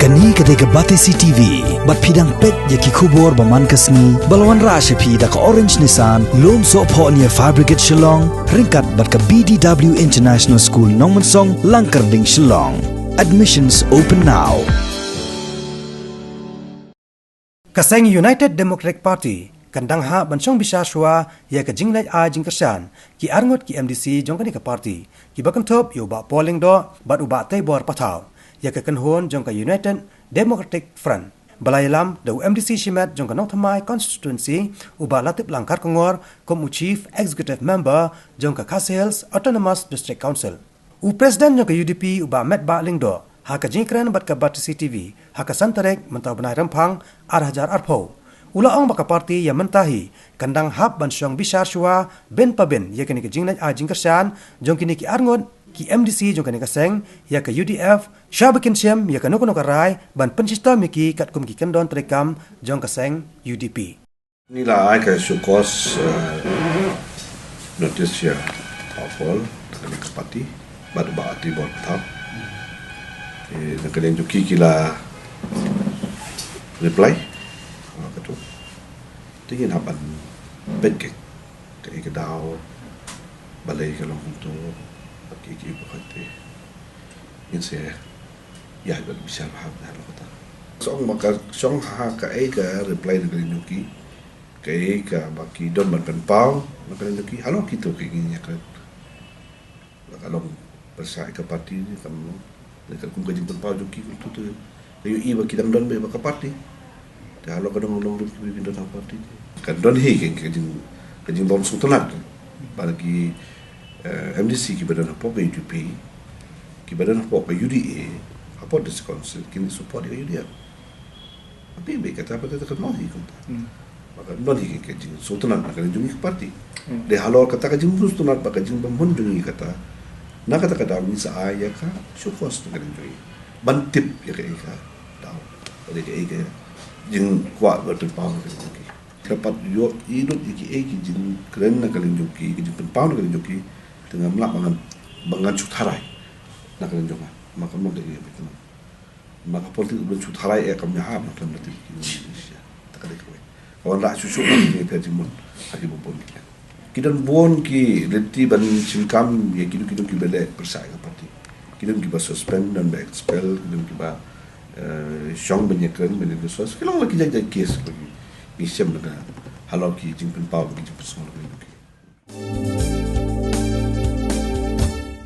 Kani ketika batesi TV, bat pidang pet yaki kubur baman kasni, balawan rasha pi da ka orange nisan, lom so po niya fabricate Shong, ringkat bat ka BDW International School nong mansong langkar ding Shong. Admissions open now. Kaseng United Democratic Party kandang ha bansong Bishar shua ya ka jinglai a Jingpynshai ki arngot ki MDC jong kani ka party ki bakam top yu ba polling do bat uba Teibor patau ya ka kanhon jong ka United Democratic Front balayalam do MDC shimat jong ka Nongthamai constituency uba latip langkar kongor kom chief executive member jong ka Khas Autonomous District Council u president jong ka UDP uba met ba lingdo ha ka jingkran bat ka batisi TV ha ka santarek mentau benai rempang arhajar arpo ulaang baka parti yang mentahi kandang hab bansong Bishar shua ben paben ya kini ke jinglaj a Jingpynshai jong kini ki arngot ki MDC jong kini kaseng ya ke UDF shabakin syam ya ke nukono karai ban pensista miki kat kum ki kendon terekam jong kaseng UDP inilah ai ke sukos notice ya awal kini ke parti bad ba Teibor tap nak kena juki kila reply kata tingin haban bedke te ke daw balai kalau untuk bagi ki bakate inse ya bal bisa bahab dah kata Shong maka Shong ha ka ka reply nak kena juki ka baki don ban pau nak kena juki halo kita ke nya kan kalau bersai ke parti ni kamu dekat kum gaji pau juki untuk tu ayo i baki dang don be baka parti kalau kadang orang lebih pindah dalam parti kan don hi kejing bom sultanat bagi MDC ki badan apa UDP ki badan apa UDA apa des council kini support dia UDA tapi be kata apa kata kan hi kunta maka don hi kejing sultanat kan jungi parti de halor kata kejing sultanat baka kejing bom jungi kata nak kata kata misa aya ka syukos kan jungi bantip ya ke ka tahu ada ke jing kuat bertempau dengan joki. Dapat yo hidup iki jing keren nak kalian joki, jing bertempau dengan joki dengan melak bangan cutarai nak kalian joki. Maka mau dari betul. Maka politik belum cutarai kami ham nak kalian nanti Indonesia. Tak ada kau. Kawan rak susu ni perjimun hari bumbun kita. Kita bon ki leti ban cimkam ya kidu ki bele persai ke parti. Kita ki ba suspend dan ba expel kita ki ba Shong banyakan banyak sesuatu. Kalau lagi jadi kes lagi, bisa nak halau ki Jingpynshai bagi Jingpynshai lagi.